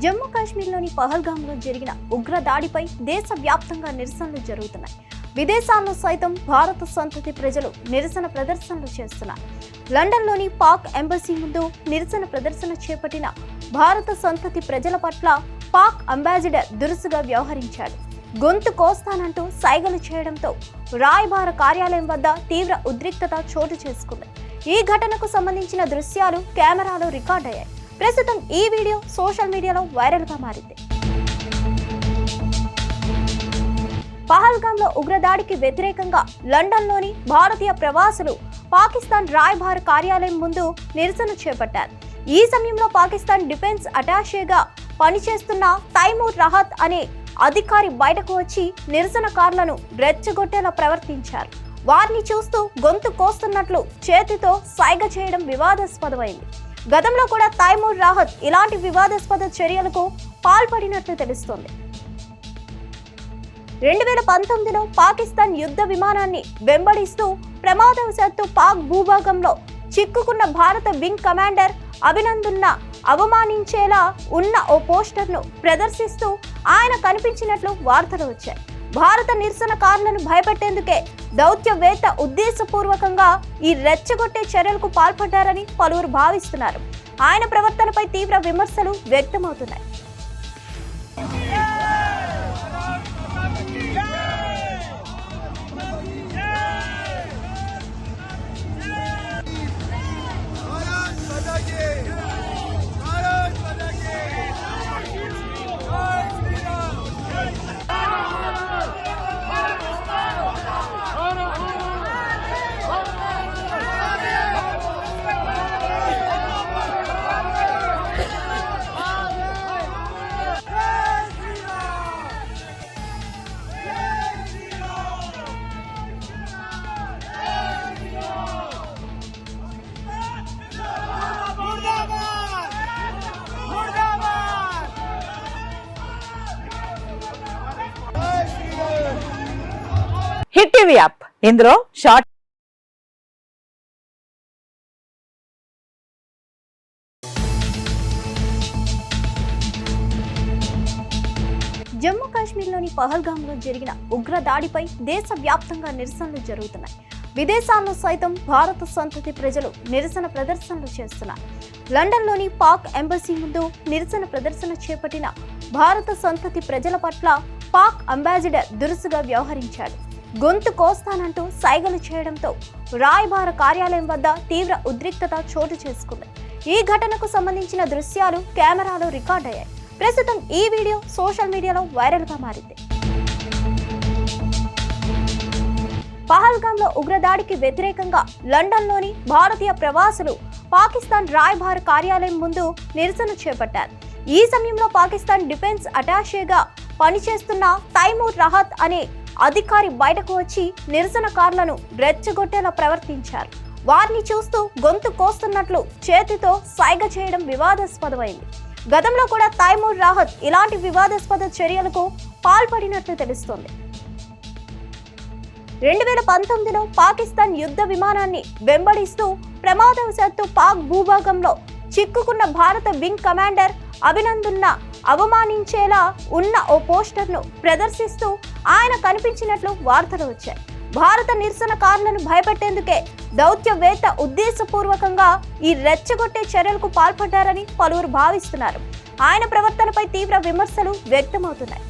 జమ్మూ కాశ్మీర్లోని పహల్గామ్లో జరిగిన ఉగ్ర దాడిపై దేశవ్యాప్తంగా నిరసనలు జరుగుతున్నాయి. విదేశాల్లో సైతం భారత సంతతి ప్రజలు నిరసన ప్రదర్శనలు చేస్తున్నారు. లండన్లోని పాక్ ఎంబసీ ముందు నిరసన ప్రదర్శన చేపట్టిన భారత సంతతి ప్రజల పట్ల పాక్ అంబాసిడర్ దురుసుగా వ్యవహరించాడు. గొంతు కోస్తానంటూ సైగలు చేయడంతో రాయబార కార్యాలయం వద్ద తీవ్ర ఉద్రిక్తత చోటు చేసుకుంది. ఈ ఘటనకు సంబంధించిన దృశ్యాలు కెమెరాలో రికార్డయ్యాయి. ప్రస్తుతం ఈ వీడియో సోషల్ మీడియాలో వైరల్ గా మారింది. పహల్గామ్లో ఉగ్రదాడికి వ్యతిరేకంగా లండన్లోని భారతీయ ప్రవాసులు పాకిస్తాన్ రాయబార కార్యాలయం ముందు నిరసన చేపట్టారు. ఈ సమయంలో పాకిస్తాన్ డిఫెన్స్ అటాషేగా పనిచేస్తున్న తైమూర్ రహత్ అనే అధికారి బయటకు వచ్చి నిరసనకారులను రెచ్చగొట్టేలా ప్రవర్తించారు. వారిని చూస్తూ గొంతు కోస్తున్నట్లు చేతితో సైగ చేయడం వివాదాస్పదమైంది. గతంలో కూడా తైమూర్ రాహత్ ఇలాంటి వివాదాస్పద చర్యలకు పాల్పడినట్లు తెలుస్తోంది. 2019లో పాకిస్తాన్ యుద్ధ విమానాన్ని వెంబడిస్తూ ప్రమాదవశాత్తు పాక్ భూభాగంలో చిక్కుకున్న భారత వింగ్ కమాండర్ అభినందన్ను అవమానించేలా ఉన్న ఓ పోస్టర్ను ప్రదర్శిస్తూ ఆయన కనిపించినట్లు వార్తలు వచ్చాయి. భారత నిరసనకారులను భయపెట్టేందుకే దౌత్యవేత్త ఉద్దేశపూర్వకంగా ఈ రెచ్చగొట్టే చర్యలకు పాల్పడ్డారని పలువురు భావిస్తున్నారు. ఆయన ప్రవర్తనపై తీవ్ర విమర్శలు వ్యక్తమవుతున్నాయి. హిట్ టీవీ యాప్ ఇందులో షార్ట్ జమ్మూ కాశ్మీర్లోని పహల్గామ్లో జరిగిన ఉగ్ర దాడిపై దేశవ్యాప్తంగా నిరసనలు జరుగుతున్నాయి. విదేశాల్లో సైతం భారత సంతతి ప్రజలు నిరసన ప్రదర్శనలు చేస్తున్నారు. లండన్లోని పాక్ ఎంబసీ ముందు నిరసన ప్రదర్శన చేపట్టిన భారత సంతతి ప్రజల పట్ల పాక్ అంబాసిడర్ దురుసుగా వ్యవహరించాడు. గొంతు కోస్తానంటూ సైగలు చేయడంతో రాయబార కార్యాలయం వద్ద తీవ్ర ఉద్రిక్తత చోటు చేసుకుంది. ఈ ఘటనకు సంబంధించిన దృశ్యాలు కెమెరాలో రికార్డయ్యాయి. ప్రస్తుతం ఈ వీడియో సోషల్ మీడియాలో వైరల్ గా మారింది. పహల్గామ్లో ఉగ్రదాడికి వ్యతిరేకంగా లండన్లోని భారతీయ ప్రవాసులు పాకిస్తాన్ రాయబార కార్యాలయం ముందు నిరసన చేపట్టారు. ఈ సమయంలో పాకిస్తాన్ డిఫెన్స్ అటాషేగా పనిచేస్తున్న తైమూర్ రహత్ అనే అధికారి బయటకు వచ్చి నిరసనకారులను రెచ్చగొట్టేలా ప్రవర్తించారు. వారిని చూస్తూ గొంతు కోస్తున్నట్లు చేతితో సైగ చేయడం వివాదాస్పదమైంది. గతంలో కూడా తైమూర్ రాహత్ ఇలాంటి వివాదాస్పద చర్యలకు పాల్పడినట్లు తెలుస్తోంది. 2019లో పాకిస్తాన్ యుద్ధ విమానాన్ని వెంబడిస్తూ ప్రమాదవశాత్తు పాక్ భూభాగంలో చిక్కుకున్న భారత వింగ్ కమాండర్ అభినందన్ను అవమానించేలా ఉన్న ఓ పోస్టర్ను ప్రదర్శిస్తూ ఆయన కనిపించినట్లు వార్తలు వచ్చాయి. భారత నిరసనకారులను భయపెట్టేందుకే దౌత్యవేత్త ఉద్దేశపూర్వకంగా ఈ రెచ్చగొట్టే చర్యలకు పాల్పడ్డారని పలువురు భావిస్తున్నారు. ఆయన ప్రవర్తనపై తీవ్ర విమర్శలు వ్యక్తమవుతున్నాయి.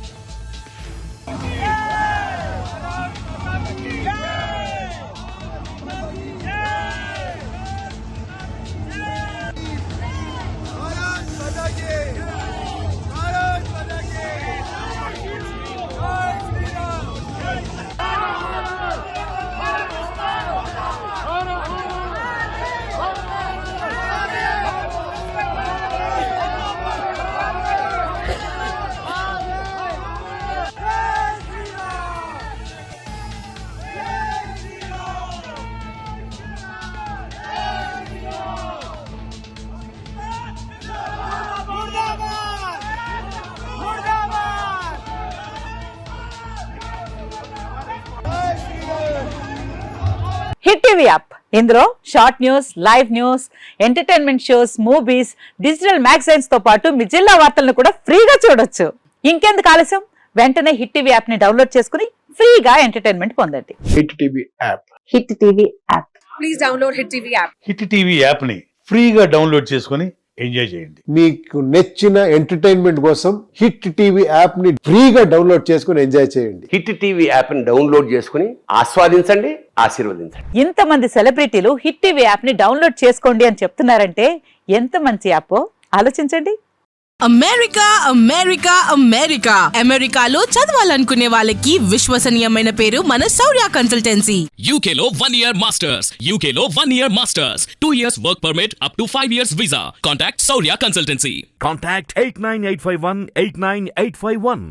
హిట్ టీవీ యాప్ ఇందులో short news, live news, entertainment shows, movies, digital magazines తో పాటు మీ జిల్లా వార్తలను కూడా ఫ్రీగా చూడొచ్చు. ఇంకెందుకు ఆలస్యం, వెంటనే హిట్ టీవీ యాప్ ని డౌన్లోడ్ చేసుకుని ఫ్రీగా ఎంటర్టైన్మెంట్ పొందండి. Hit TV app. Hit TV app. Please download Hit TV app. Hit TV యాప్ని ఫ్రీగా డౌన్లోడ్ చేసుకొని ఎంజాయ్ చేయండి. మీకు నచ్చిన ఎంటర్టైన్మెంట్ కోసం హిట్ టీవీ యాప్ ని ఫ్రీగా డౌన్లోడ్ చేసుకుని ఎంజాయ్ చేయండి. హిట్ టీవీ యాప్ని డౌన్లోడ్ చేసుకుని ఆస్వాదించండి, ఆశీర్వదించండి. ఇంతమంది సెలబ్రిటీలు హిట్ టీవీ యాప్ ని డౌన్లోడ్ చేసుకోండి అని చెప్తున్నారంటే ఎంత మంచి యాప్ ఆలోచించండి. అమెరికా అమెరికా అమెరికా అమెరికాలో చదవాలనుకునే వాళ్ళకి విశ్వసనీయమైన పేరు మన శౌర్య consultancy. UK Law 1 Year Masters. UK Law 1 Year Masters. 2 years work permit up to 5 years visa. Contact Saurya Consultancy. Contact 89851 89851.